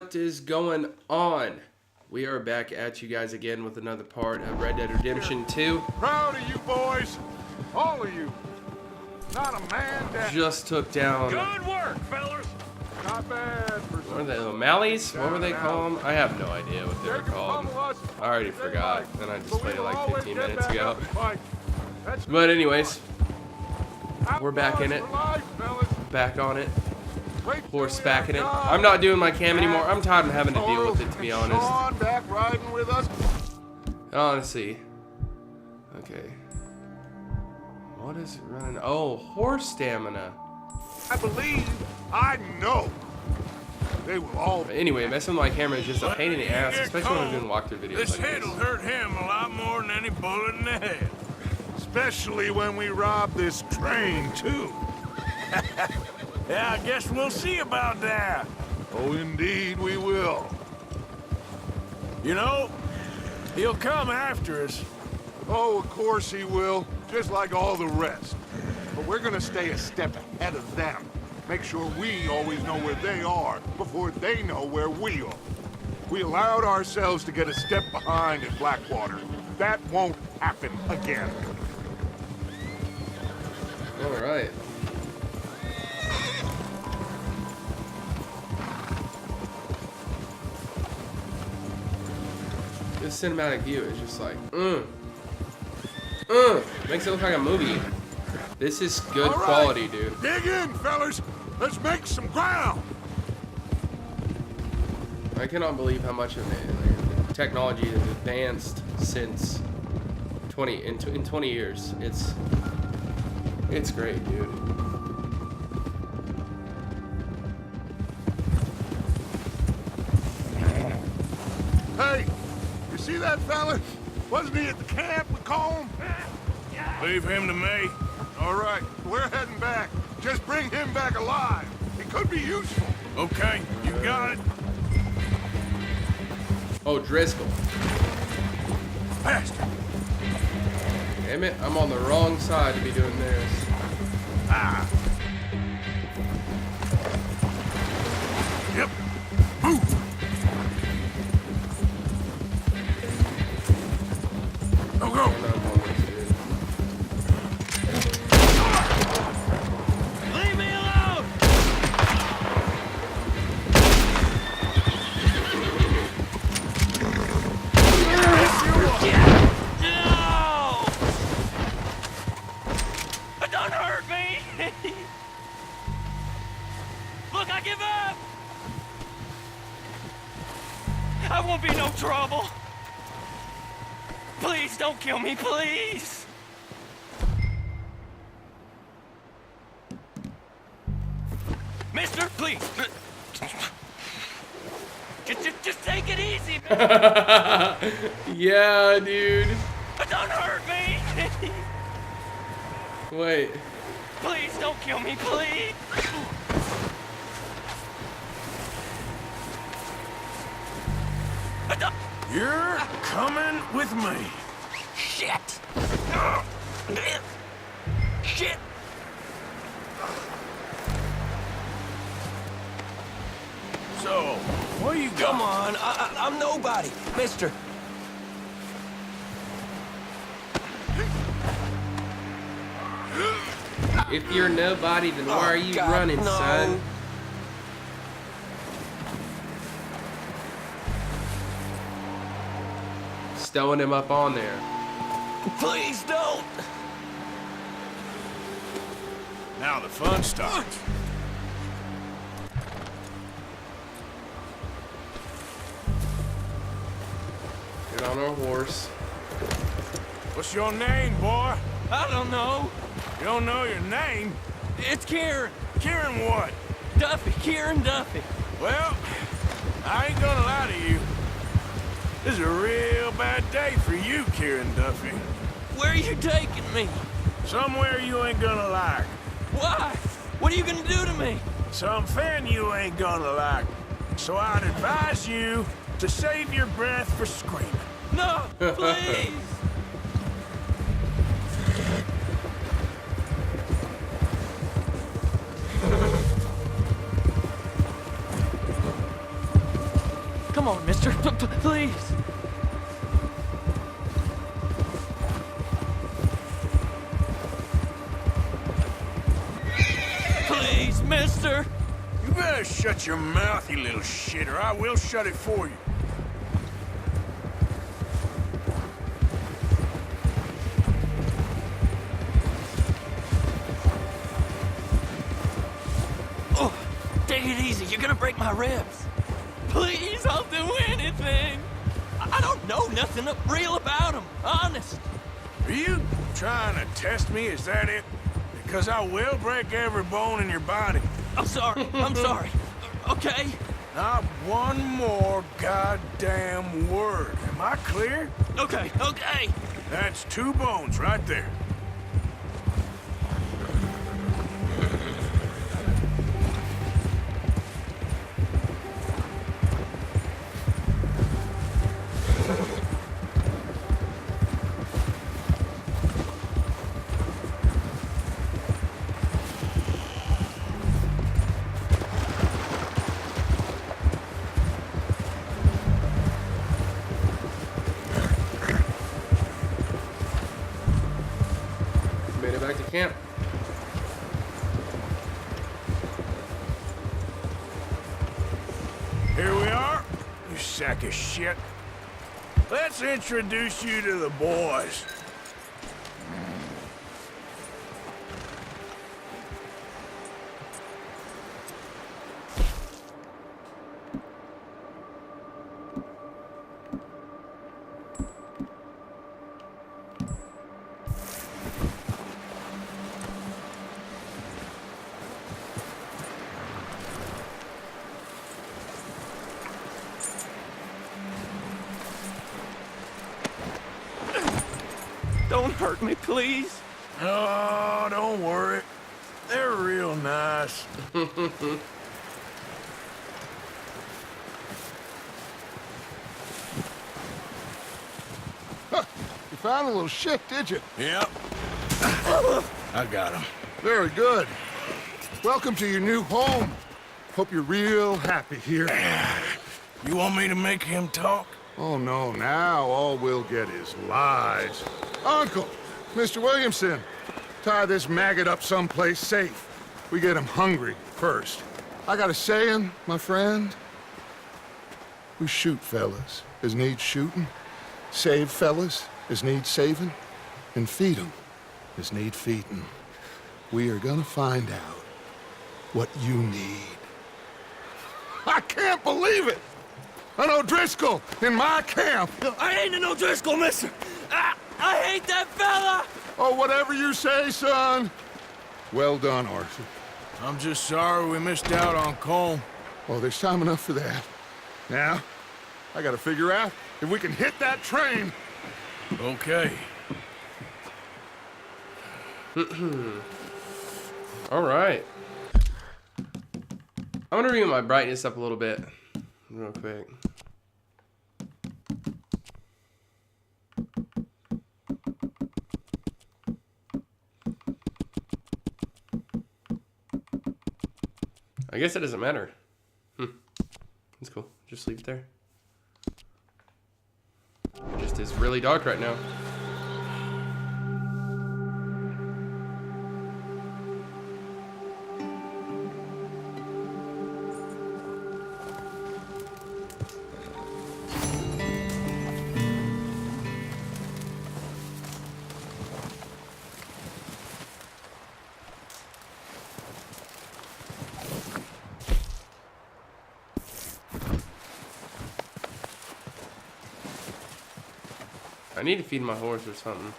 What is going on? We are back at you guys again with another part of Red Dead Redemption 2. Proud of you boys, all of you. Not a man down. Just took down. Good work, fellas. Not bad for What are they? O'Malley's? What were they called? I have no idea what they were called. I already forgot, and I just played it like 15 minutes ago. But anyways, we're back in it. Back on it. Horse back in it. I'm not doing my cam anymore. I'm tired of having to deal with it, to be honest. Back riding with us. Honestly. Okay. What is it running? Oh, horse stamina. I believe, I know. They will all. But anyway, messing with my camera is just a pain in the ass, especially when I'm doing walkthrough videos This like head'll this. hurt him a lot more than any bullet in the head. Especially when we rob this train, too. Yeah, I guess we'll see about that. Oh, indeed we will. You know, he'll come after us. Oh, of course he will. Just like all the rest. But we're gonna stay a step ahead of them. Make sure we always know where they are before they know where we are. We allowed ourselves to get a step behind at Blackwater. That won't happen again. All right. This cinematic view is just like, makes it look like a movie. This is good quality, dude. Dig in, fellas. Let's make some ground. I cannot believe how much of it, technology has advanced since 20 years. It's great, dude. Hey, you see that fella? Wasn't he at the camp with Colm? Leave him to me. All right, we're heading back. Just bring him back alive. He could be useful. Okay, you got it. Oh, Driscoll. Bastard. Damn it, I'm on the wrong side to be doing this. Ah. Yep. Move. Go, go. Leave me alone. No! Don't hurt me! Look, I give up! I won't be no trouble. Please don't kill me, please! Mister, please! Just take it easy, man! Yeah, dude. Don't hurt me! Wait. Please don't kill me, please! You're coming with me. Shit! Shit! So, what do you got? Come on, I'm nobody, mister. If you're nobody, then why are you God, running, no. son? Stowing him up on there. Please don't. Now the fun starts. Get on our horse. What's your name, boy? I don't know. You don't know your name? It's Kieran. Kieran what? Duffy, Kieran Duffy. Well, I ain't gonna lie to you. This is a real bad day for you, Kieran Duffy. Where are you taking me? Somewhere you ain't gonna like. Why? What are you gonna do to me? Something you ain't gonna like. So I'd advise you to save your breath for screaming. No, please. Come on, mister. Please. Please, mister. You better shut your mouth, you little shit, or I will shut it for you. Oh, take it easy. You're gonna break my ribs. Please, I'll do anything. I don't know nothing real about him. Honest. Are you trying to test me? Is that it? Because I will break every bone in your body. I'm sorry. I'm sorry. Okay. Not one more goddamn word. Am I clear? Okay. Okay. That's 2 bones right there. Made it back to camp. Here we are, you sack of shit. Let's introduce you to the boys. Don't hurt me, please. Oh, don't worry. They're real nice. You found a little shit, did you? Yep. I got him. Very good. Welcome to your new home. Hope you're real happy here. You want me to make him talk? Oh, no, now all we'll get is lies. Uncle, Mr. Williamson, tie this maggot up someplace safe. We get him hungry first. I got a saying, my friend. We shoot fellas as need shooting, save fellas as need saving, and feed them as need feeding. We are gonna find out what you need. I can't believe it! An O'Driscoll in my camp! I ain't an O'Driscoll, mister. I hate that fella. Oh, whatever you say, son. Well done, Arthur. I'm just sorry we missed out on Cole. Oh, there's time enough for that. Now, I gotta figure out if we can hit that train. Okay. All right. I'm gonna bring my brightness up a little bit, real quick. I guess it doesn't matter. That's cool. Just leave it there. It just is really dark right now. I need to feed my horse or something.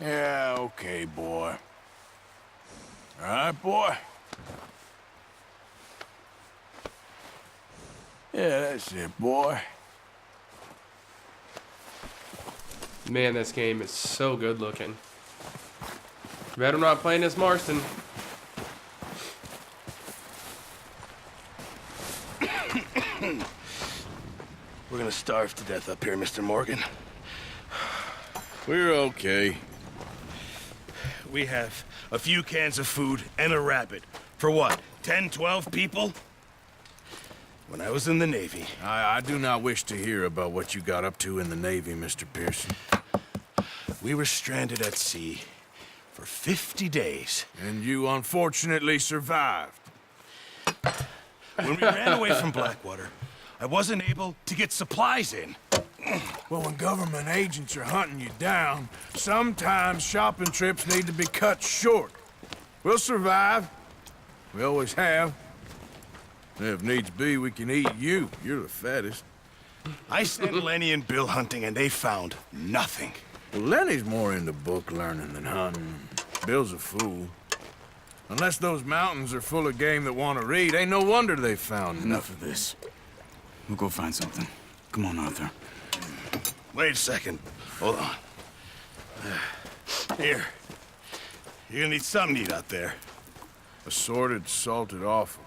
Yeah, okay, boy. All right, boy? Yeah, that's it, boy. Man, this game is so good looking. Bet I'm not playing as Marston. We're gonna starve to death up here, Mr. Morgan. We're okay. We have a few cans of food and a rabbit. For what, 10, 12 people? When I was in the Navy... I do not wish to hear about what you got up to in the Navy, Mr. Pearson. We were stranded at sea for 50 days. And you unfortunately survived. When we ran away from Blackwater, I wasn't able to get supplies in. Well, when government agents are hunting you down, sometimes shopping trips need to be cut short. We'll survive. We always have. If needs be, we can eat you. You're the fattest. I sent Lenny and Bill hunting, and they found nothing. Well, Lenny's more into book learning than hunting. Bill's a fool. Unless those mountains are full of game that want to read, ain't no wonder they found Enough of this. We'll go find something. Come on, Arthur. Wait a second. Hold on. Here. You're gonna need something to eat out there. Assorted, salted offal.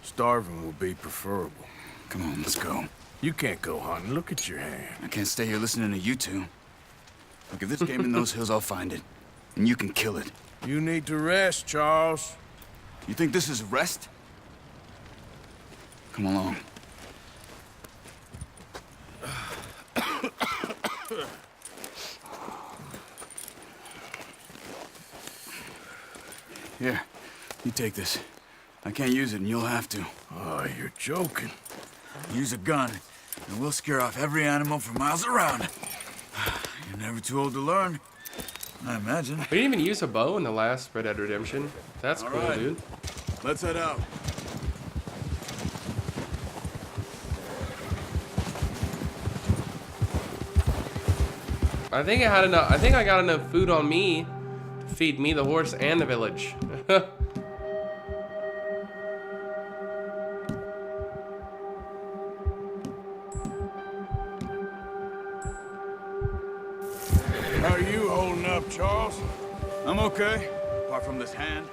Starving will be preferable. Come on, let's go. You can't go hunting. Look at your hand. I can't stay here listening to you two. Look, if there's game in those hills, I'll find it. And you can kill it. You need to rest, Charles. You think this is rest? Come along. Here, you take this. I can't use it, and you'll have to. Oh, you're joking. Use a gun, and we'll scare off every animal for miles around. You're never too old to learn, I imagine. We didn't even use a bow in the last Red Dead Redemption. That's cool, right. dude. Let's head out. I think I had enough. I think I got enough food on me to feed me, the horse, and the village. How are you holding up, Charles? I'm okay, apart from this hand.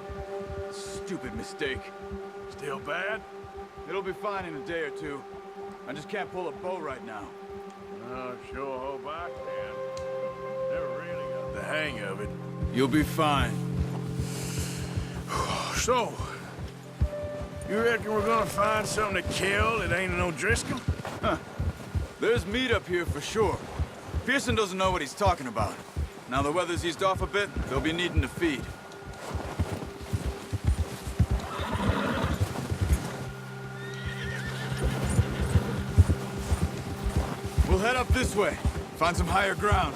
Stupid mistake. Still bad? It'll be fine in a day or two. I just can't pull a bow right now. Oh, sure hope I can. Never really got the hang of it. You'll be fine. So, you reckon we're gonna find something to kill that ain't no Driscoll? There's meat up here for sure. Pearson doesn't know what he's talking about. Now the weather's eased off a bit, they'll be needing to feed. We'll head up this way, find some higher ground.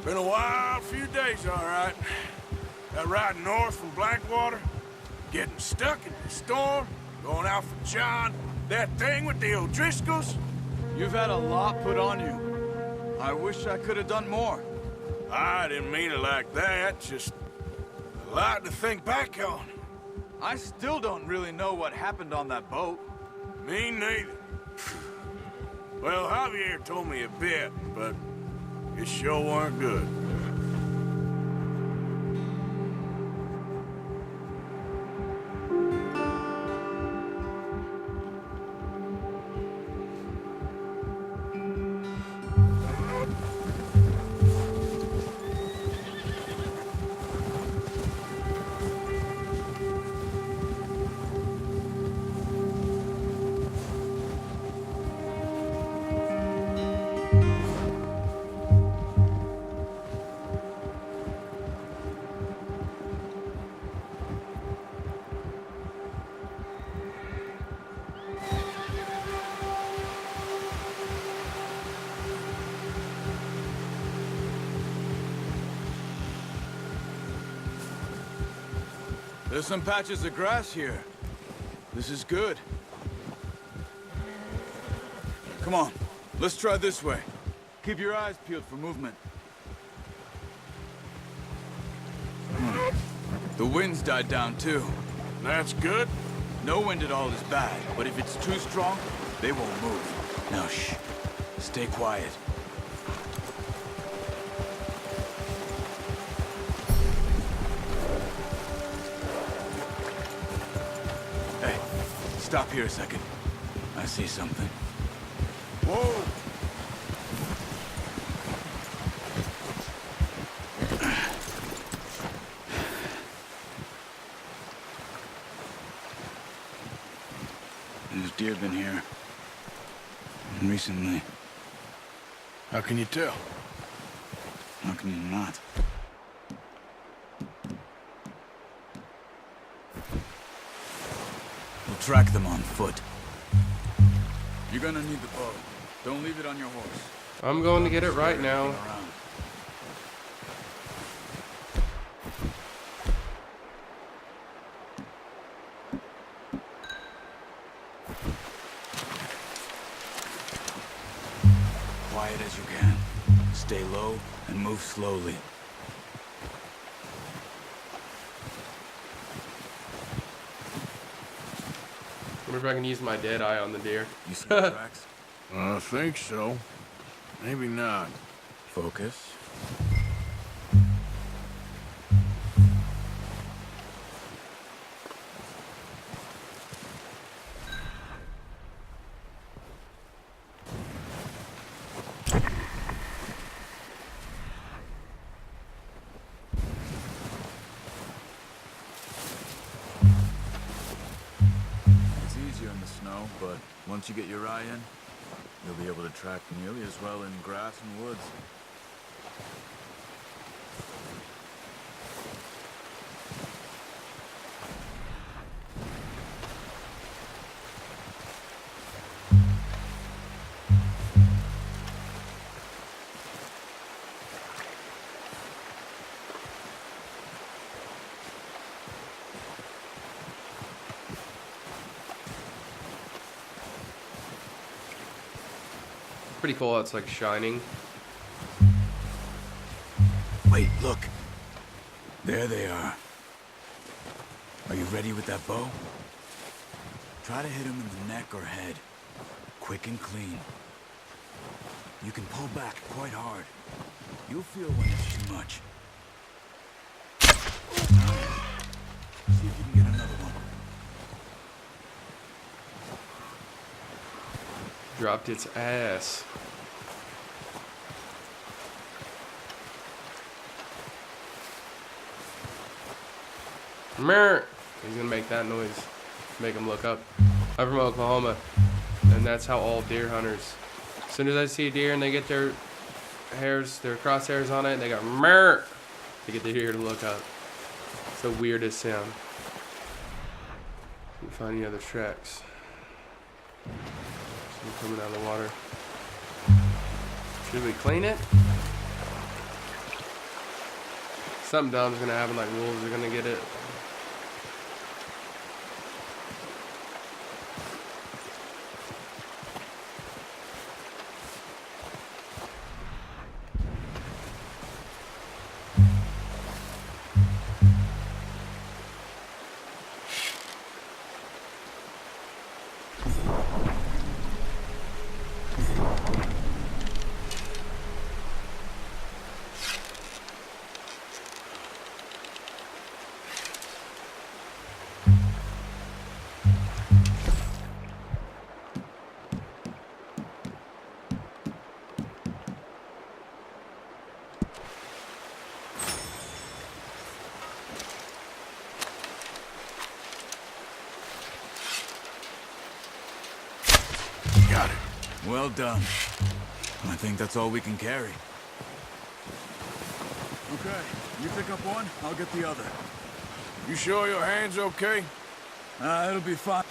Been a wild few days, all right. That ride north from Blackwater, getting stuck in the storm, going out for John, that thing with the O'Driscolls. You've had a lot put on you. I wish I could have done more. I didn't mean it like that, just a lot to think back on. I still don't really know what happened on that boat. Me neither. Well, Javier told me a bit, but it sure weren't good. There's some patches of grass here. This is good. Come on, let's try this way. Keep your eyes peeled for movement. The wind's died down too. That's good. No wind at all is bad, but if it's too strong, they won't move. Now shh, stay quiet. Stop here a second. I see something. Whoa! There's deer been here. Recently. How can you tell? How can you not? We'll track them on foot. You're gonna need the bow. Don't leave it on your horse. I'm going to get it right now. Around. Quiet as you can. Stay low and move slowly. I wonder if I can use my dead eye on the deer. You see the tracks? I think so. Maybe not. Focus. It's easier in the snow, but once you get your eye in, you'll be able to track nearly as well in grass and woods. Pretty cool how it's like shining. Wait, look. There they are. Are you ready with that bow? Try to hit him in the neck or head. Quick and clean. You can pull back quite hard. You'll feel when it's too much. See if you can get another one. Dropped its ass. Mer. He's gonna make that noise. Make him look up. I'm from Oklahoma, and that's how all deer hunters. As soon as I see a deer and they get their hairs, their crosshairs on it, they go mer to get the deer to look up. It's the weirdest sound. Can't find any other tracks. Coming out of the water. Should we clean it? Something dumb's gonna happen, like wolves are gonna get it. Got it. Well done. I think that's all we can carry. Okay, you pick up one, I'll get the other. You sure your hand's okay? It'll be fine.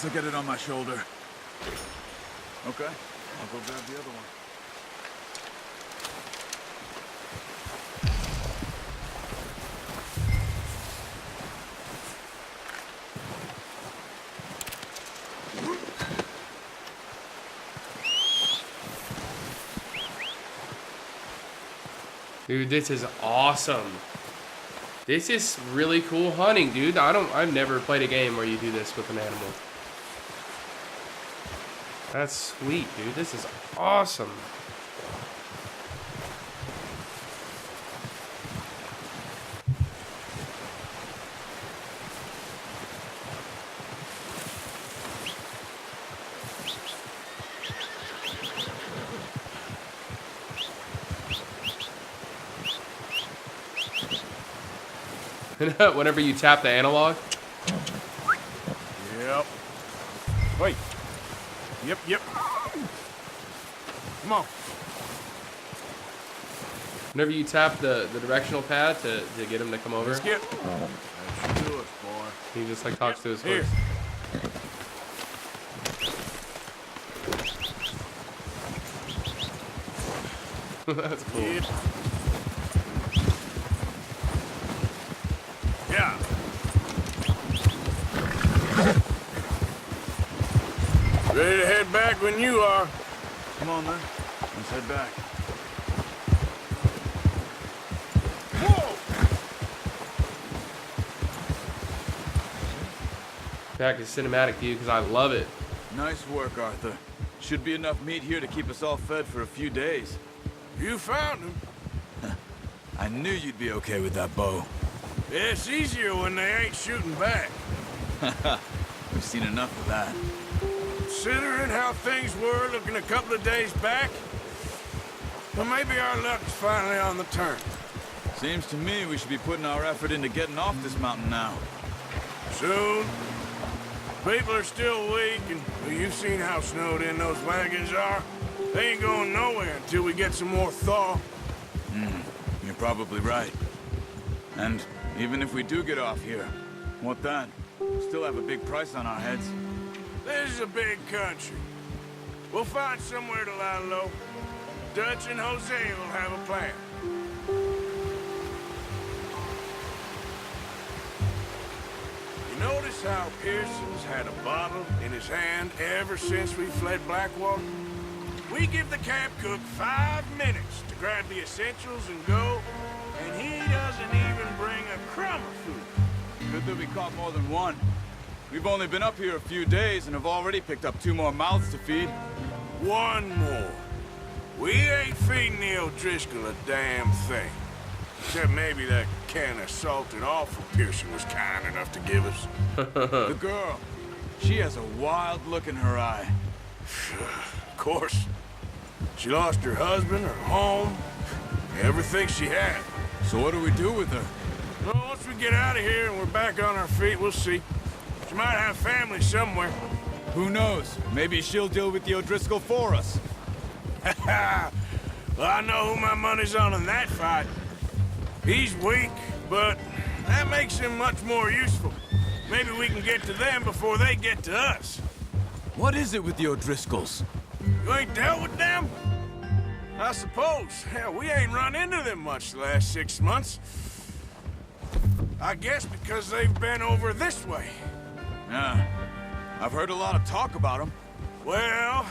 To get it on my shoulder. Okay, I'll go grab the other one. Dude, this is awesome. This is really cool hunting, dude. I've never played a game where you do this with an animal. That's sweet, dude. This is awesome. Whenever you tap the analog. Yep. Wait. Yep. Come on. Whenever you tap the directional pad to get him to come over, Skip. That should do it, boy. he just like talks to his Here. horse. That's cool. Yep. Yeah. Ready to head back when you are. Come on, then. Let's head back. Back to cinematic view because I love it. Nice work, Arthur. Should be enough meat here to keep us all fed for a few days. You found him. I knew you'd be okay with that bow. It's easier when they ain't shooting back. We've seen enough of that. Considering how things were looking a couple of days back, well, maybe our luck's finally on the turn. Seems to me we should be putting our effort into getting off this mountain now. Soon. People are still weak, and well, you've seen how snowed in those wagons are. They ain't going nowhere until we get some more thaw. You're probably right. And even if we do get off here, what then? We still have a big price on our heads. This is a big country. We'll find somewhere to lie low. Dutch and Jose will have a plan. You notice how Pearson's had a bottle in his hand ever since we fled Blackwater? We give the camp cook 5 minutes to grab the essentials and go, and he doesn't even bring a crumb of food. Good that we caught more than one. We've only been up here a few days and have already picked up 2 more mouths to feed. One more. We ain't feeding the O'Driscoll a damn thing. Except maybe that can of salted offal Pearson was kind enough to give us. The girl, she has a wild look in her eye. Of course. She lost her husband, her home, everything she had. So what do we do with her? Well, once we get out of here and we're back on our feet, we'll see. She might have family somewhere. Who knows? Maybe she'll deal with the O'Driscoll for us. Well, I know who my money's on in that fight. He's weak, but that makes him much more useful. Maybe we can get to them before they get to us. What is it with the O'Driscolls? You ain't dealt with them? I suppose. Hell, we ain't run into them much the last 6 months. I guess because they've been over this way. Yeah, I've heard a lot of talk about them. Well,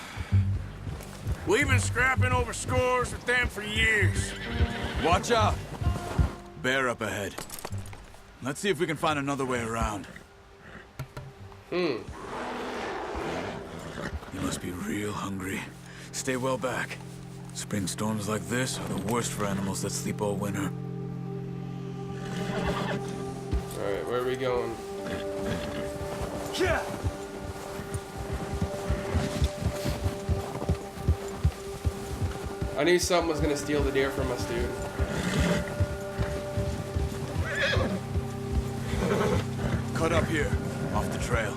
we've been scrapping over scores with them for years. Watch out! Bear up ahead. Let's see if we can find another way around. You must be real hungry. Stay well back. Spring storms like this are the worst for animals that sleep all winter. Alright, where are we going? Yeah. I knew something was gonna steal the deer from us, dude. Cut up here, off the trail.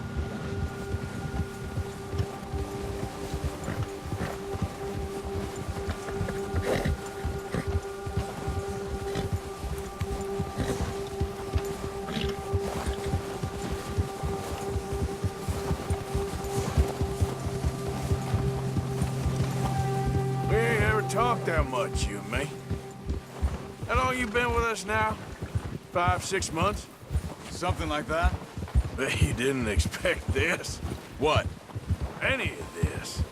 We ain't ever talked that much, you and me. How long you been with us now? 5, 6 months? Something like that? Bet you didn't expect this. What? Any of this.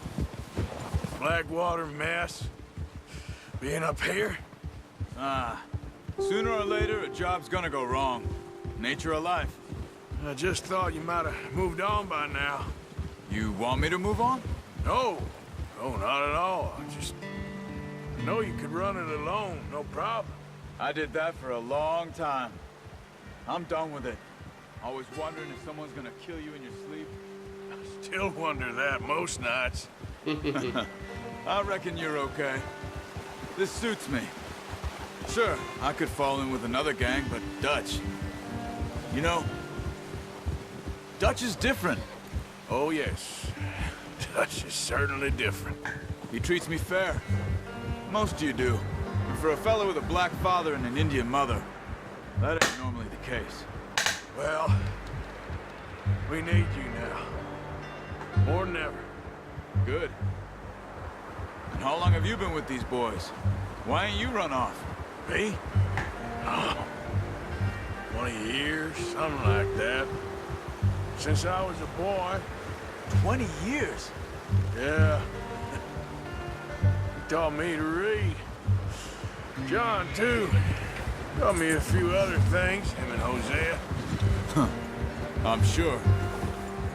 Blackwater mess. Being up here? Sooner or later, a job's gonna go wrong. Nature of life. I just thought you might have moved on by now. You want me to move on? No. No, not at all. I know you could run it alone, no problem. I did that for a long time. I'm done with it. Always wondering if someone's gonna kill you in your sleep. Still wonder that most nights. I reckon you're okay. This suits me. Sure, I could fall in with another gang, but Dutch, You know, Dutch is different. Oh, yes. Dutch is certainly different. He treats me fair. Most of you do. And for a fellow with a black father and an Indian mother, that ain't normally the case. Well, we need you now. More than ever. Good. And how long have you been with these boys? Why ain't you run off? Me? Oh, 20 years, something like that. Since I was a boy. 20 years? Yeah. He taught me to read. John, too. Taught me a few other things, him and Hosea. I'm sure.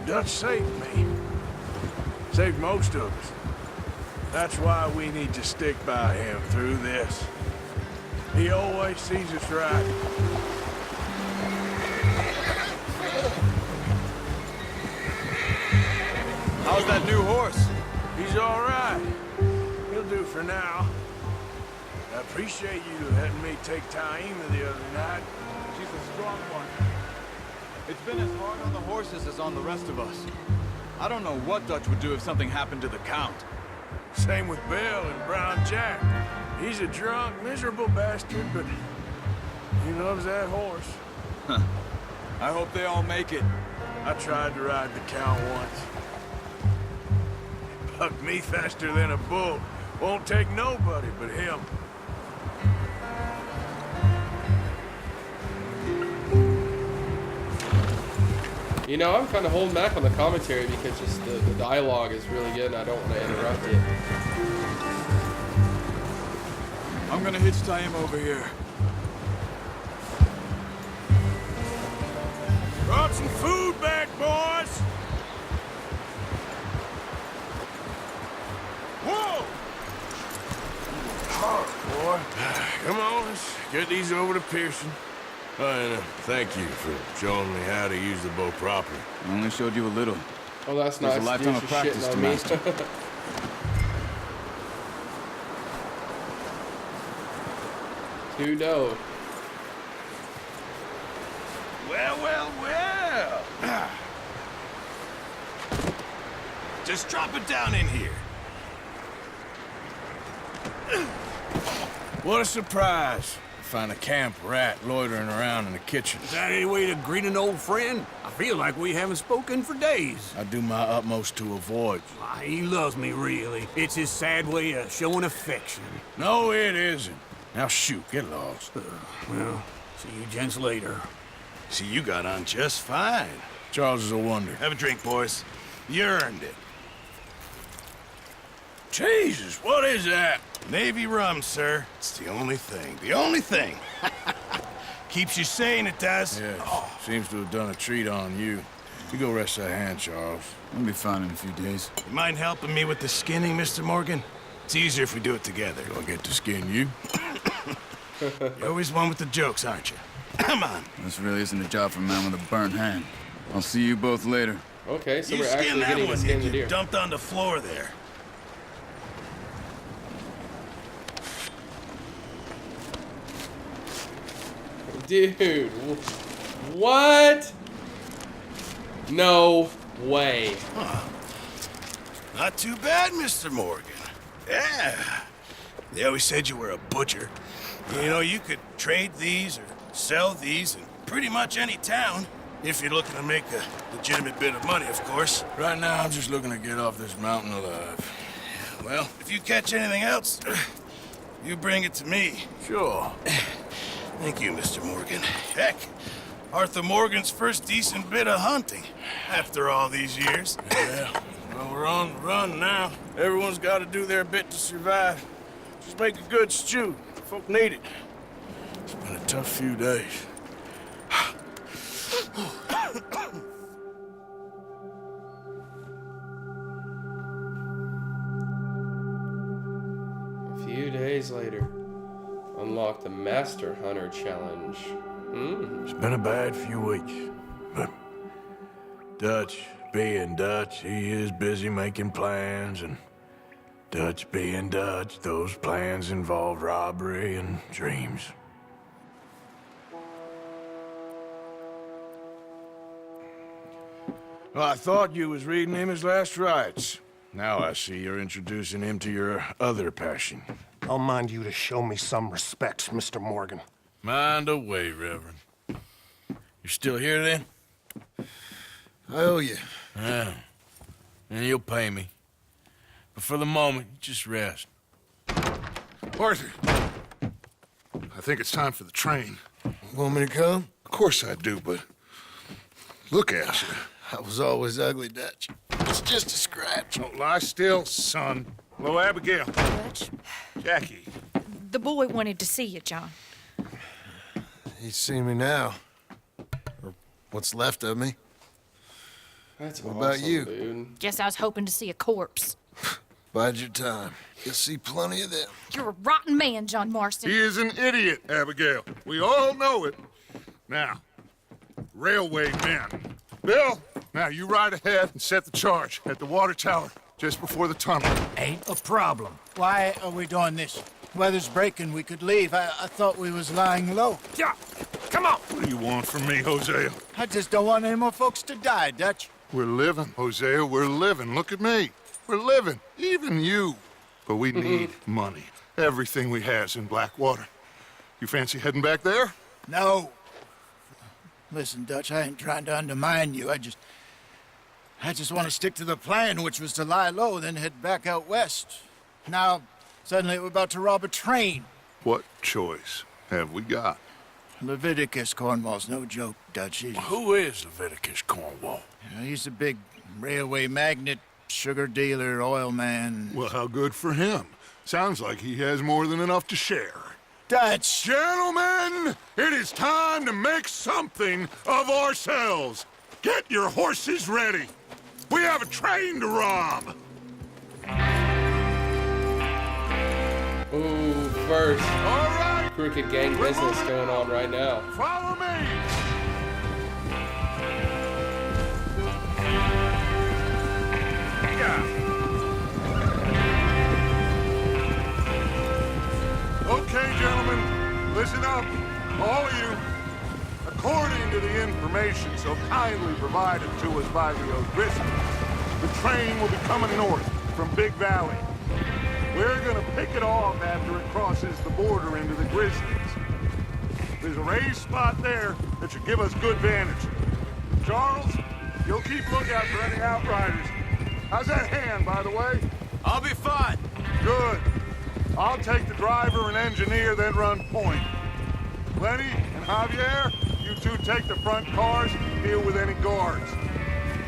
Dutch saved me. Saved most of us. That's why we need to stick by him through this. He always sees us right. How's that new horse? He's all right. He'll do for now. I appreciate you letting me take Taima the other night. She's a strong one. It's been as hard on the horses as on the rest of us. I don't know what Dutch would do if something happened to the Count. Same with Bill and Brown Jack. He's a drunk, miserable bastard, but he loves that horse. I hope they all make it. I tried to ride the Count once. He bucked me faster than a bull. Won't take nobody but him. You know, I'm kind of holding back on the commentary because just the dialogue is really good and I don't want to interrupt it. I'm gonna hitch tie him over here. Brought some food back, boys! Whoa! Boy, come on, let's get these over to Pearson. And thank you for showing me how to use the bow properly. I only showed you a little. Oh, that's There's nice. a lifetime You're of just practice shitting to on me. master. Too dope. Well. Just drop it down in here. What a surprise. Find a camp rat loitering around in the kitchen. Is that any way to greet an old friend? I feel like we haven't spoken for days. I do my utmost to avoid you. Why, he loves me, really. It's his sad way of showing affection. No, it isn't. Now shoot, get lost. Well, see you gents later. See, you got on just fine. Charles is a wonder. Have a drink, boys. You earned it. Jesus, what is that? Navy rum, sir. It's the only thing. The only thing. Keeps you sane, it does. Yes, seems to have done a treat on you. You go rest that hand, Charles. I'll be fine in a few days. You mind helping me with the skinning, Mr. Morgan? It's easier if we do it together. Do I get to skin you? You're always one with the jokes, aren't you? Come on. This really isn't a job for a man with a burnt hand. I'll see you both later. Okay, so You we're skin actually that getting to one skin that the you deer. dumped on the floor there. Dude, what? No way. Not too bad, Mr. Morgan. Yeah. They always said you were a butcher. You know, you could trade these or sell these in pretty much any town. If you're looking to make a legitimate bit of money, of course. Right now, I'm just looking to get off this mountain alive. Well, if you catch anything else, you bring it to me. Sure. Thank you, Mr. Morgan. Heck, Arthur Morgan's first decent bit of hunting after all these years. Yeah, well, we're on the run now. Everyone's got to do their bit to survive. Just make a good stew. Folk need it. It's been a tough few days. A few days later, unlock the Master Hunter Challenge. It's been a bad few weeks, but Dutch being Dutch, he is busy making plans, and Dutch being Dutch, those plans involve robbery and dreams. Well, I thought you was reading him his last rites. Now I see you're introducing him to your other passion. I'll mind you to show me some respect, Mr. Morgan. Mind away, Reverend. You're still here, then? I owe you. Yeah. And you'll pay me. But for the moment, just rest. Arthur, I think it's time for the train. Want me to come? Of course I do, but look at you. I was always ugly, Dutch. It's just a scratch. Don't lie still, son. Hello, Abigail. Dutch, Jackie. the boy wanted to see you, John. He's seen me now. Or what's left of me. That's What about awesome, you? dude. Guess I was hoping to see a corpse. Bide your time. You'll see plenty of them. You're a rotten man, John Marston. He is an idiot, Abigail. We all know it. Now, railway men. Bill, now you ride ahead and set the charge at the water tower just before the tunnel. Ain't a problem. Why are we doing this? Weather's breaking. We could leave. I thought we was lying low. Yeah, come on. What do you want from me, Hosea? I just don't want any more folks to die, Dutch. We're living, Hosea. We're living. Look at me. We're living. Even you. But we need money. Everything we has in Blackwater. You fancy heading back there? No. Listen, Dutch, I ain't trying to undermine you. I just want to stick to the plan, which was to lie low, then head back out west. Now, suddenly we're about to rob a train. What choice have we got? Leviticus Cornwall's no joke, Dutch. Who is Leviticus Cornwall? He's a big railway magnate, sugar dealer, oil man. Well, how good for him. Sounds like he has more than enough to share. Dutch! Gentlemen, it is time to make something of ourselves. Get your horses ready. We have a train to rob. Ooh, first. All right, Crooked gang business going on right now. follow me. Okay, gentlemen, listen up, all of you. According to the information so kindly provided to us by the O'Driscolls, the train will be coming north from Big Valley. We're gonna pick it off after it crosses the border into the Grizzlies. There's a raised spot there that should give us good vantage. Charles, you'll keep lookout for any outriders. How's that hand, by the way? I'll be fine. Good. I'll take the driver and engineer, then run point. Lenny and Javier, you two take the front cars, deal with any guards.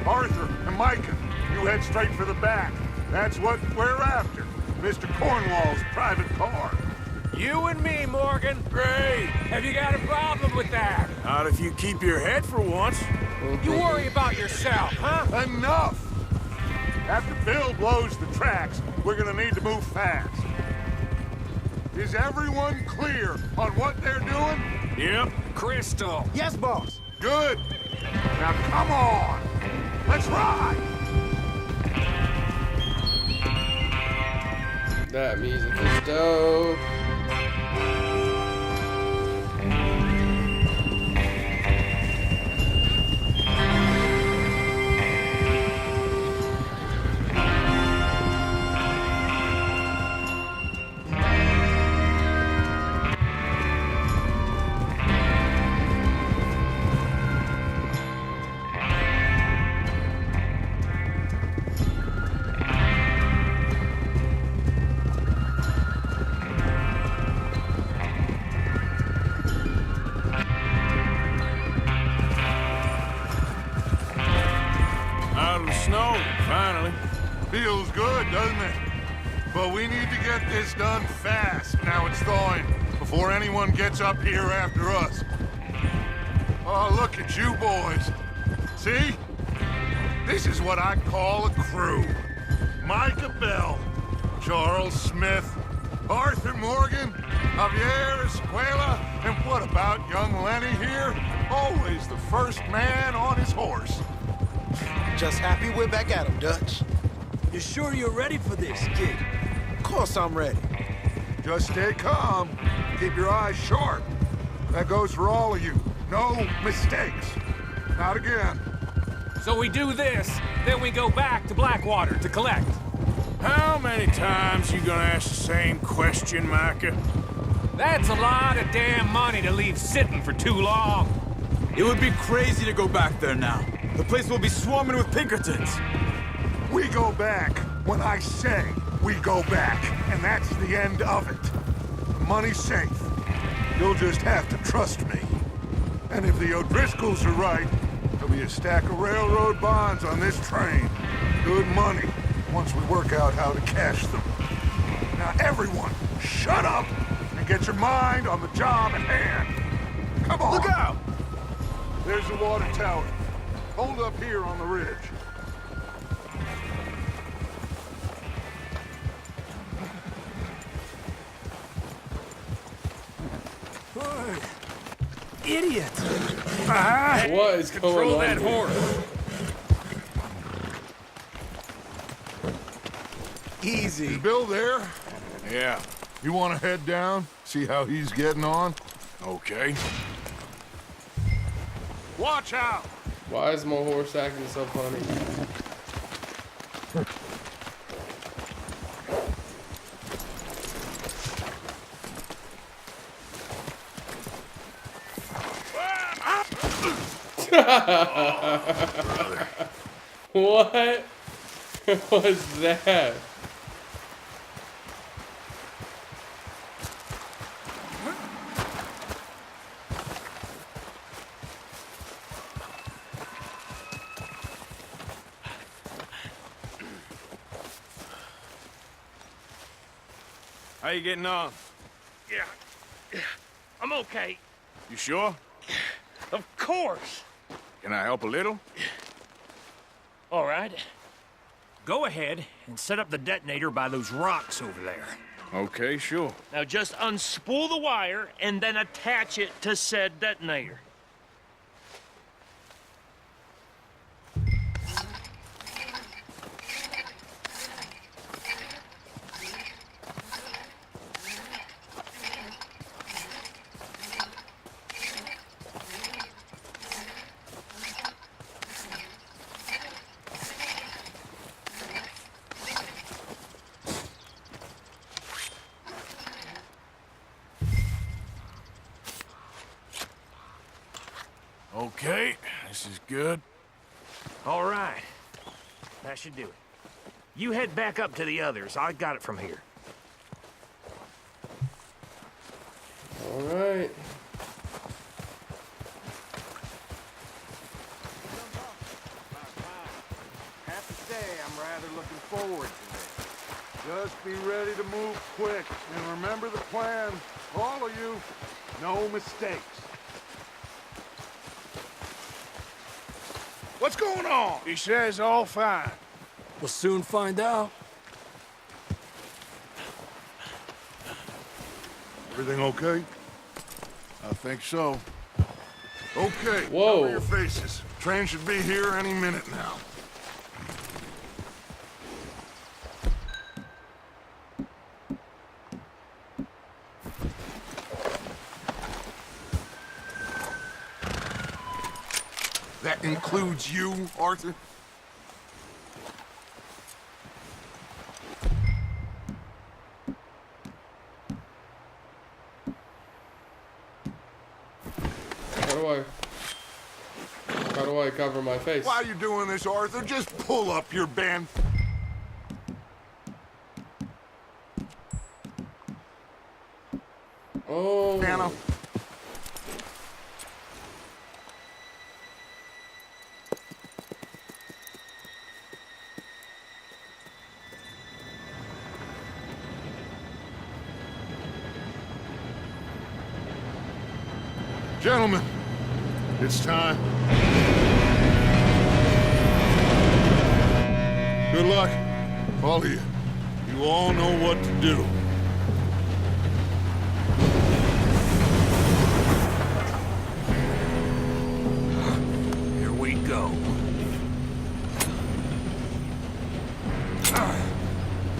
Arthur and Micah, you head straight for the back. That's what we're after. Mr. Cornwall's private car. You and me, Morgan. Great. Have you got a problem with that? Not if you keep your head for once. You worry about yourself, huh? Enough! After Bill blows the tracks, we're gonna need to move fast. Is everyone clear on what they're doing? Yep. Crystal. Yes, boss. Good. Now come on. Let's ride. That music is dope. Out of the snow, finally. Feels good, doesn't it? But we need to get this done fast. Now it's thawing, before anyone gets up here after us. Oh, look at you boys. See? This is what I call a crew. Micah Bell, Charles Smith, Arthur Morgan, Javier Escuela, and what about young Lenny here? Always the first man on his horse. Just happy we're back at him, Dutch. You sure you're ready for this, kid? Of course I'm ready. Just stay calm. Keep your eyes sharp. That goes for all of you. No mistakes. Not again. So we do this, then we go back to Blackwater to collect. How many times you gonna ask the same question, Micah? That's a lot of damn money to leave sitting for too long. It would be crazy to go back there now. The place will be swarming with Pinkertons. We go back when I say we go back, and that's the end of it. The money's safe. You'll just have to trust me. And if the O'Driscolls are right, there'll be a stack of railroad bonds on this train. Good money, once we work out how to cash them. Now everyone, shut up and get your mind on the job at hand. Come on. Look out! There's the water tower. Hold up here on the ridge. Idiot! What is going Control on that here? horse. Is Bill there? Yeah, You want to head down, see how he's getting on? okay. Watch out! Why is my horse acting so funny? What was that? How you getting on? Yeah. I'm okay. You sure? Of course. Can I help a little? All right. Go ahead and set up the detonator by those rocks over there. Okay, sure. Now just unspool the wire and then attach it to said detonator. Okay, this is good. All right. That should do it. You head back up to the others. I got it from here. All right. Have to say, I'm rather looking forward to this. Just be ready to move quick, and remember the plan. All of you, no mistakes. What's going on? He says all fine. We'll soon find out. Everything okay? I think so. Okay, Whoa. cover your faces. Train should be here any minute now. That includes you, Arthur? How do I cover my face? Why are you doing this, Arthur? Just pull up your band. Oh. Piano. Gentlemen, it's time. Good luck, all of you. You all know what to do. Here we go.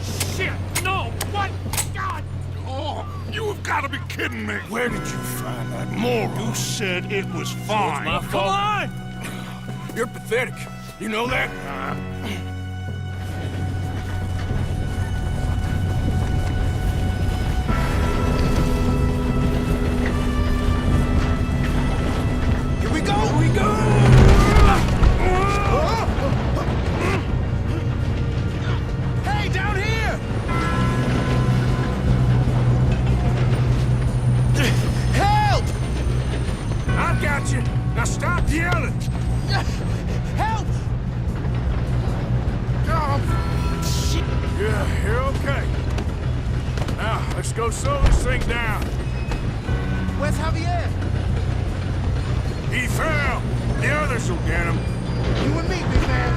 Shit! No! What? God! Oh, you have got to be kidding me. Where did you find that moron? You said it was fine. Come on! You're pathetic. You know that? Here we go! Here we go! Hey, down here! Help! I've got you. Now stop yelling. Help! Yeah, you're okay. Now, let's go slow this thing down. Where's Javier? He fell. The others will get him. You and me, big man.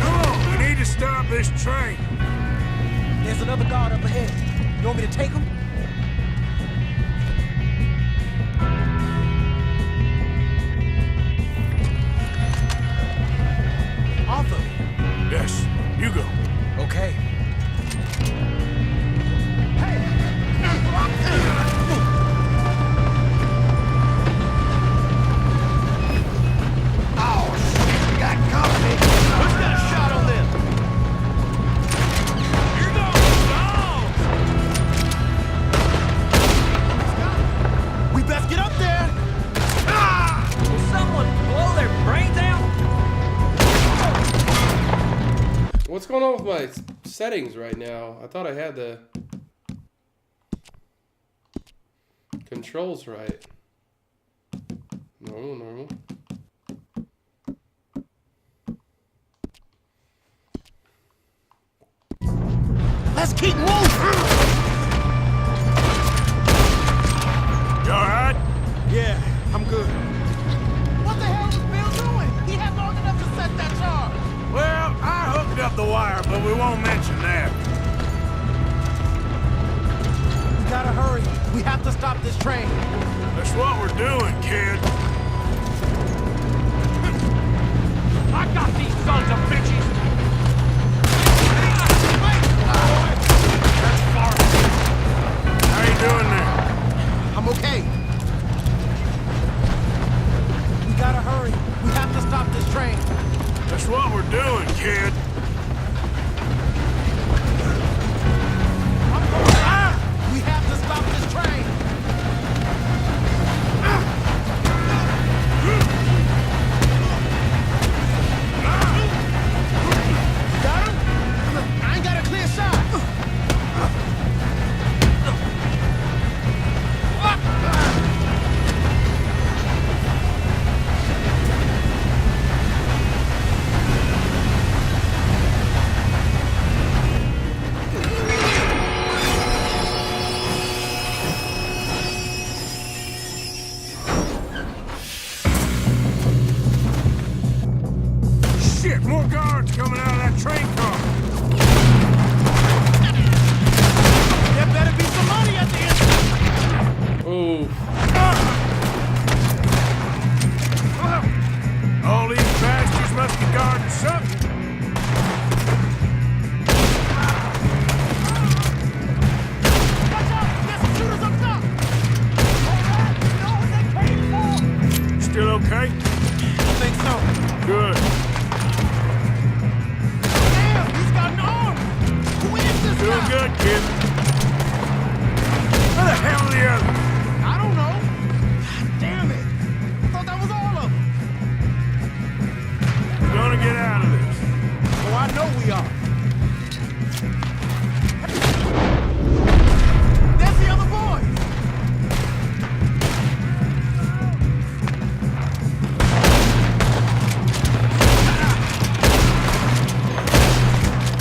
Come on, we need to stop this train. There's another guard up ahead. You want me to take him? Arthur. Yes, you go. Okay. What's going on with my settings right now? I thought I had the controls right. Normal. Let's keep moving! You alright? Yeah, I'm good. What the hell is Bill doing? He had long enough to set that charge. Well, I hooked up the wire, but we won't mention that. We gotta hurry. We have to stop this train. That's what we're doing, kid. I got these sons of bitches! How you doing there? I'm okay. We gotta hurry. We have to stop this train. That's what we're doing, kid. We have to stop this train. Got him? I ain't got a clear shot. Shit, more guards coming out of that train car. There better be some money at the end. Oh, All these bastards must be guarding something. Watch out! There's some shooters up top. You know what they came for? Still okay? I think so. Good. Damn, he's got an arm. Who is this Doing guy? good, kid. Where the hell are the others? I don't know. God damn it. I thought that was all of them. We're gonna get out of this. Oh, I know we are. There's the other boys.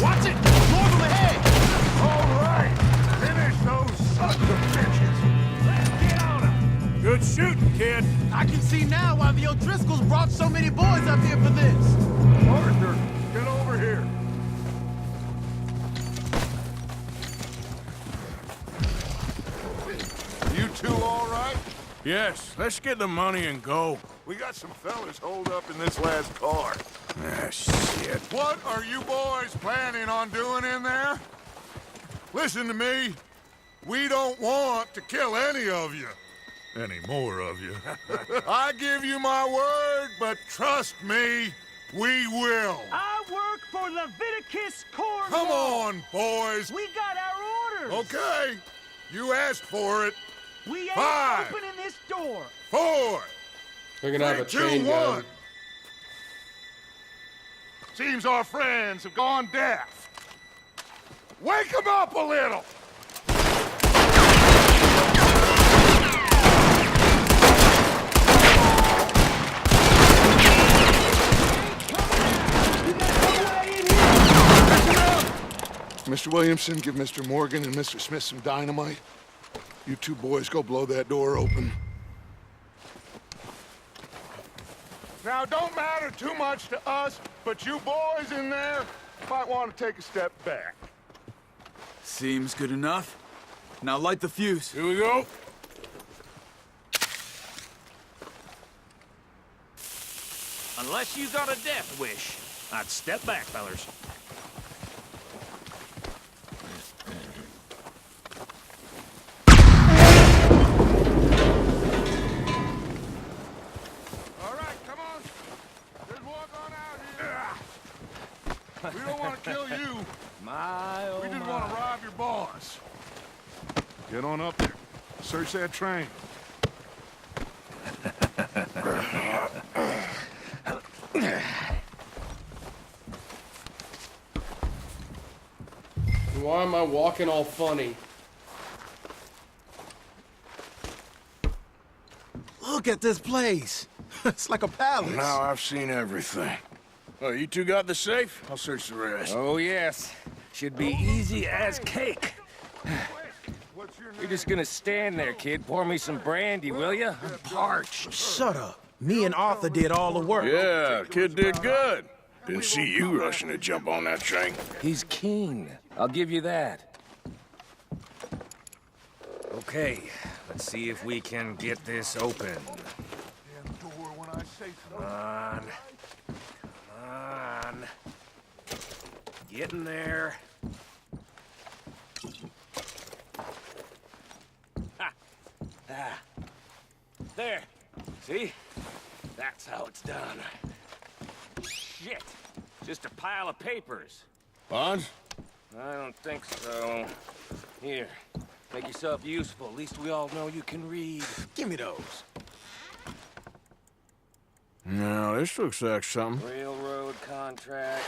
Watch it. More of them ahead. All right, finish those sons of bitches. Let's get on them. Good shooting, kid. I can see now why the O'Driscolls brought so many boys up here for this. Arthur, get over here. You two all right? Yes, let's get the money and go. We got some fellas holed up in this last car. Ah, shit. What are you boys planning on doing in there? Listen to me. We don't want to kill any of you. any more of you. I give you my word, but trust me, we will. I work for Leviticus Cornwall. Come on, boys. We got our orders. Okay, you asked for it. We ain't 5, opening this door. 4, We're gonna have a 3, train 2, gun. 1. Seems our friends have gone deaf. Wake them up a little. Mr. Williamson, give Mr. Morgan and Mr. Smith some dynamite. You two boys go blow that door open. Now, don't matter too much to us, but you boys in there might want to take a step back. Seems good enough. Now light the fuse. Here we go. Unless you got a death wish, I'd step back, fellers. All right, come on. Just walk on out here. We don't want to kill you. My, oh We just my. want to rob your boss. Get on up there. Search that train. Why am I walking all funny? Look at this place. It's like a palace. Now I've seen everything. Oh, you two got the safe? I'll search the rest. Oh, yes. Should be easy as cake. What's your name? You're just gonna stand there, kid. Pour me some brandy, will ya? I'm parched. Shut up. Me and Arthur did all the work. Yeah, kid did good. Didn't see you rushing to jump on that train. He's keen. I'll give you that. Okay, let's see if we can get this open. Damn door when I say so. Come on. Come on. Get in there. Ha! Ah. There. See? That's how it's done. Shit. Just a pile of papers. Bonds? I don't think so. Here. Make yourself useful. At least we all know you can read. Give me those. No, this looks like something. Railroad contract,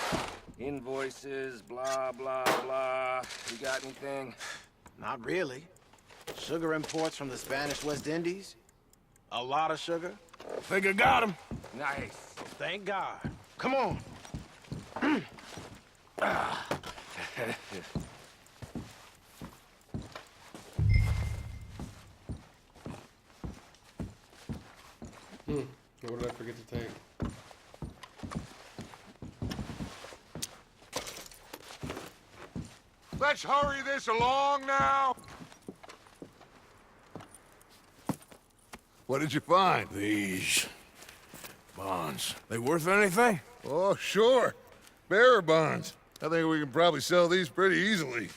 invoices, blah, blah, blah. You got anything? Not really. Sugar imports from the Spanish West Indies. A lot of sugar. Think I got him. Nice. Thank God. Come on. What did I forget to take? Let's hurry this along now. What did you find? These bonds. They worth anything? Oh, sure. Bearer bonds. I think we can probably sell these pretty easily.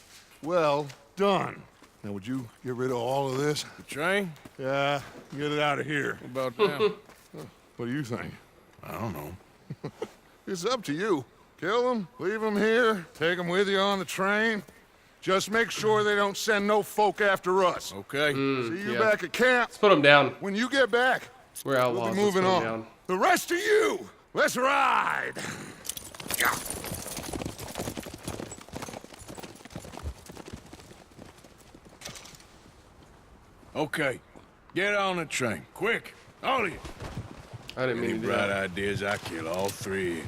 Well done. Now, would you get rid of all of this? The train? Yeah, get it out of here. About them. What do you think? I don't know. It's up to you. Kill them, leave them here, take them with you on the train. Just make sure they don't send no folk after us. Okay. See you yeah. back at camp. Let's put them down. When you get back, We're outlaws. we'll be Let's moving put 'em on. down. The rest of you, let's ride. Okay. Get on the train. Quick. All of you. I didn't mean Any to do bright that. ideas, I kill all three.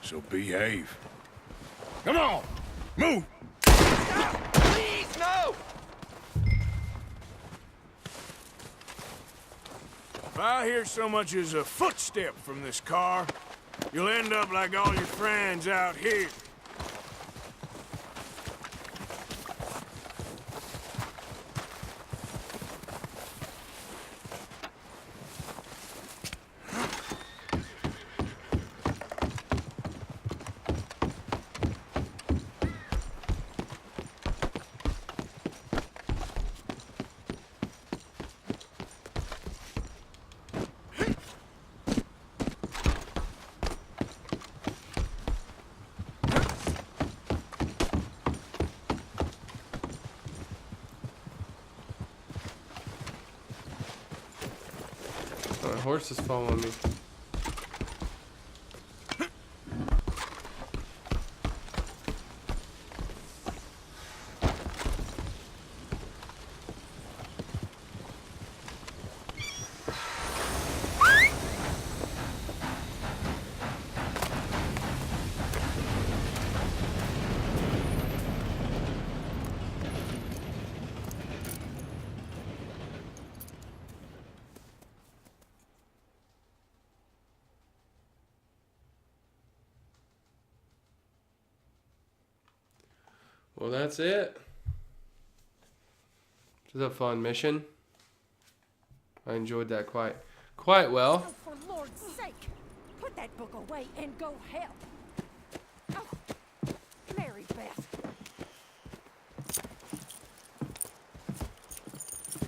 So behave. Come on. Move. Please, no! If I hear so much as a footstep from this car, you'll end up like all your friends out here. My horse is following me. Well, that's it. This is a fun mission. I enjoyed that quite well. Oh, for Lord's sake, put that book away and go help. Oh, Mary Beth.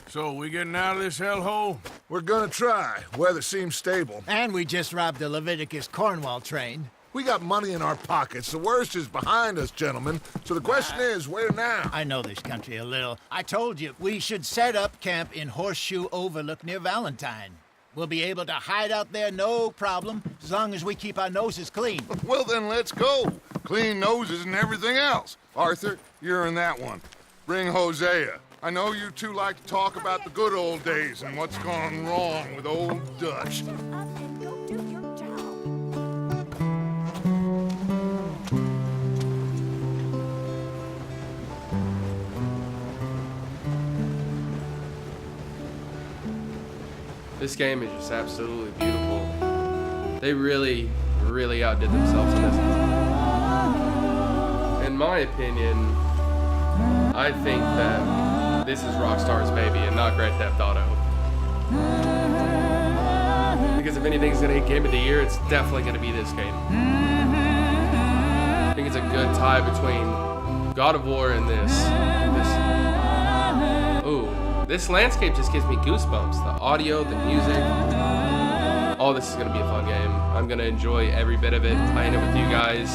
So, we getting out of this hellhole? We're gonna try. Weather seems stable. And we just robbed the Leviticus Cornwall train. We got money in our pockets. The worst is behind us, gentlemen. So the question is, where now? I know this country a little. I told you, we should set up camp in Horseshoe Overlook near Valentine. We'll be able to hide out there, no problem, as long as we keep our noses clean. Well, then let's go. Clean noses and everything else. Arthur, you're in that one. Bring Hosea. I know you two like to talk about the good old days and what's gone wrong with old Dutch. Shut up and go do your job. This game is just absolutely beautiful. They really, really outdid themselves in this. In my opinion, I think that this is Rockstar's baby and not Grand Theft Auto. Because if anything's gonna get Game of the Year, it's definitely gonna be this game. I think it's a good tie between God of War and this. Ooh. This landscape just gives me goosebumps. The audio, the music. Oh, this is gonna be a fun game. I'm gonna enjoy every bit of it, playing it with you guys.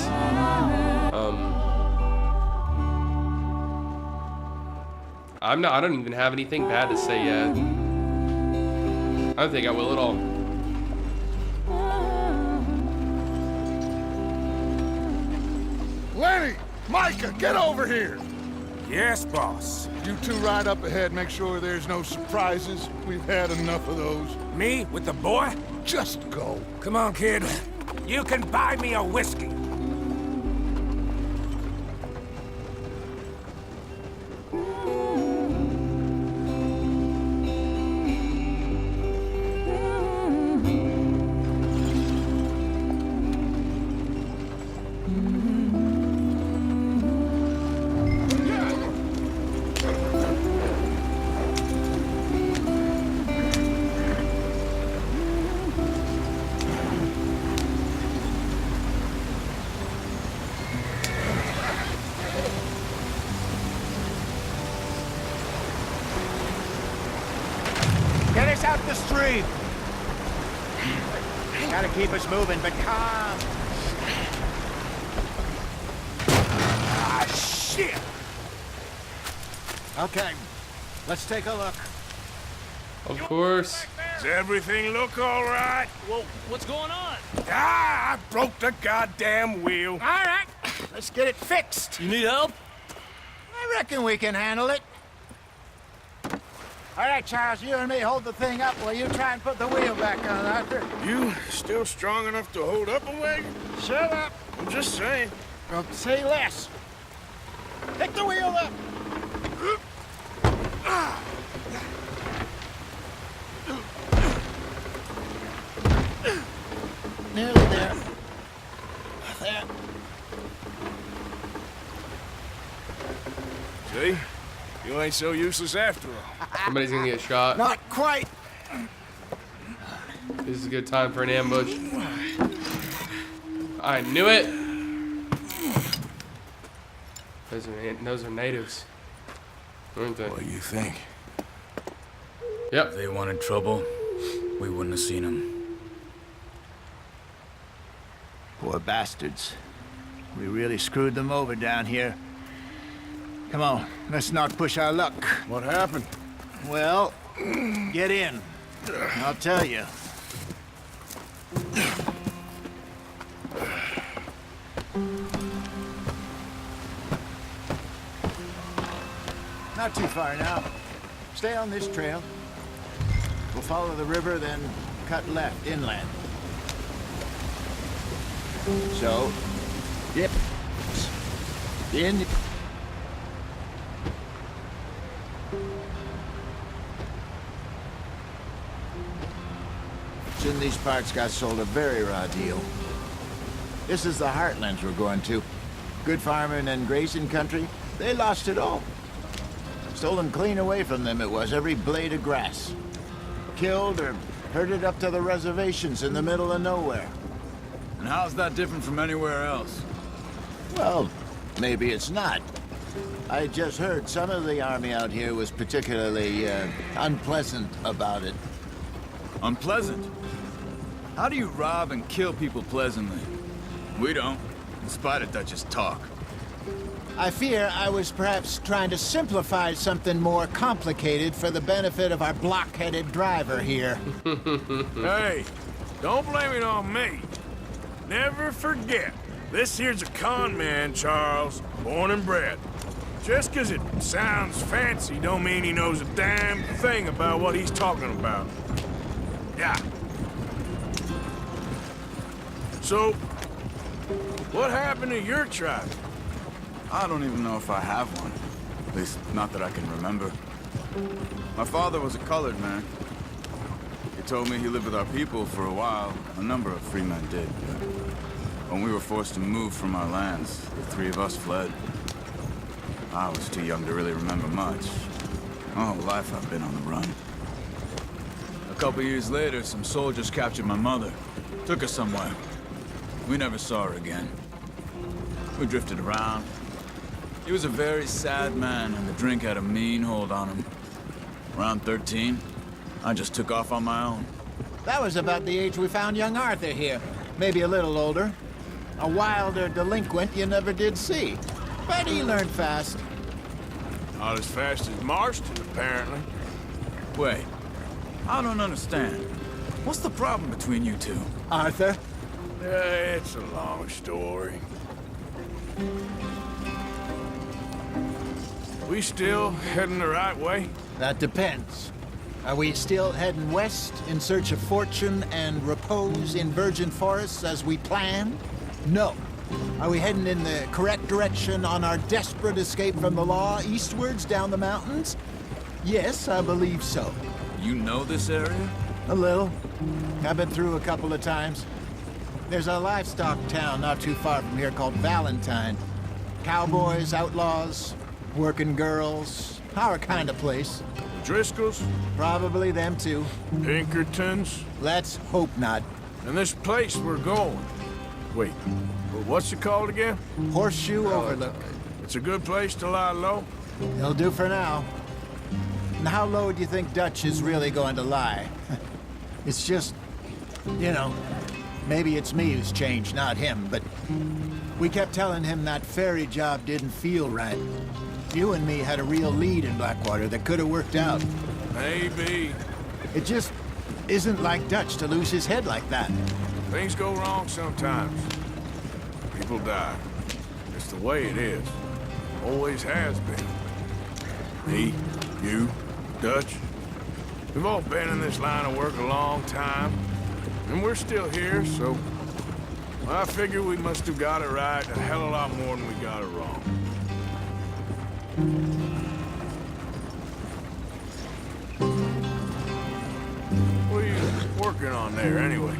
I don't even have anything bad to say yet. I don't think I will at all. Lenny! Micah, get over here! Yes, boss. You two ride up ahead, make sure there's no surprises. We've had enough of those. Me with the boy? Just go. Come on, kid. You can buy me a whiskey. Get us out the street! Gotta keep us moving, but calm. Ah, shit! Okay, let's take a look. Of course. Does everything look all right? Well, what's going on? Ah, I broke the goddamn wheel. All right, let's get it fixed. You need help? I reckon we can handle it. All right, Charles, you and me hold the thing up while you try and put the wheel back on, Arthur. You still strong enough to hold up a wagon? Shut up. I'm just saying. Well, say less. Pick the wheel up. Nearly there. There. See? You ain't so useless after all. Somebody's gonna get shot. Not quite. This is a good time for an ambush. I knew it. Those are natives, aren't they? What do you think? Yep. If they wanted trouble, we wouldn't have seen them. Poor bastards. We really screwed them over down here. Come on, let's not push our luck. What happened? Well, get in. I'll tell you. Not too far now. Stay on this trail. We'll follow the river, then cut left inland. So, yep. In. In these parts got sold a very raw deal. This is the heartlands we're going to. Good farming and grazing country, they lost it all. Stolen clean away from them it was, every blade of grass. Killed or herded up to the reservations in the middle of nowhere. And how's that different from anywhere else? Well, maybe it's not. I just heard some of the army out here was particularly unpleasant about it. Unpleasant? How do you rob and kill people pleasantly? We don't, in spite of Dutch's talk. I fear I was perhaps trying to simplify something more complicated for the benefit of our block-headed driver here. Hey, don't blame it on me. Never forget, this here's a con man, Charles, born and bred. Just 'cause it sounds fancy don't mean he knows a damn thing about what he's talking about. Yeah. So, what happened to your tribe? I don't even know if I have one. At least, not that I can remember. My father was a colored man. He told me he lived with our people for a while. A number of free men did, but when we were forced to move from our lands, the three of us fled. I was too young to really remember much. My whole life I've been on the run. A couple years later, some soldiers captured my mother. Took her somewhere. We never saw her again. We drifted around. He was a very sad man, and the drink had a mean hold on him. Around 13, I just took off on my own. That was about the age we found young Arthur here. Maybe a little older. A wilder delinquent you never did see. But he learned fast. Not as fast as Marston, apparently. Wait, I don't understand. What's the problem between you two? Arthur? It's a long story. We still heading the right way? That depends. Are we still heading west in search of fortune and repose in virgin forests as we planned? No. Are we heading in the correct direction on our desperate escape from the law eastwards down the mountains? Yes, I believe so. You know this area? A little. I've been through a couple of times. There's a livestock town not too far from here called Valentine. Cowboys, outlaws, working girls, our kind of place. Driscolls? Probably them too. Pinkertons? Let's hope not. And this place we're going. Wait, what's it called again? Horseshoe Overlook. It's a good place to lie low? It'll do for now. And how low do you think Dutch is really going to lie? It's just, you know, maybe it's me who's changed, not him, but we kept telling him that ferry job didn't feel right. You and me had a real lead in Blackwater that could have worked out. Maybe. It just isn't like Dutch to lose his head like that. Things go wrong sometimes. People die. It's the way it is. Always has been. Me, you, Dutch. We've all been in this line of work a long time. And we're still here, so I figure we must have got it right a hell of a lot more than we got it wrong. What are you working on there, anyway?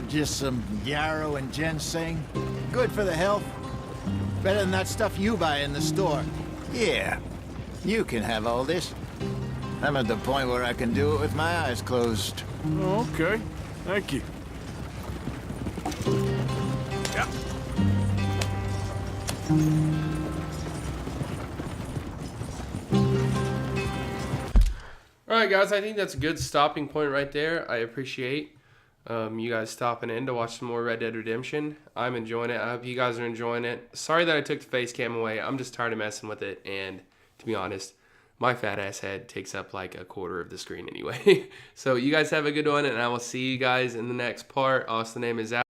Just some yarrow and ginseng. Good for the health. Better than that stuff you buy in the store. Yeah, you can have all this. I'm at the point where I can do it with my eyes closed. Okay, thank you. Yeah. Alright guys, I think that's a good stopping point right there. I appreciate you guys stopping in to watch some more Red Dead Redemption. I'm enjoying it. I hope you guys are enjoying it. Sorry that I took the face cam away. I'm just tired of messing with it, and to be honest, my fat ass head takes up like a quarter of the screen anyway. So you guys have a good one, and I will see you guys in the next part. Austin name is out.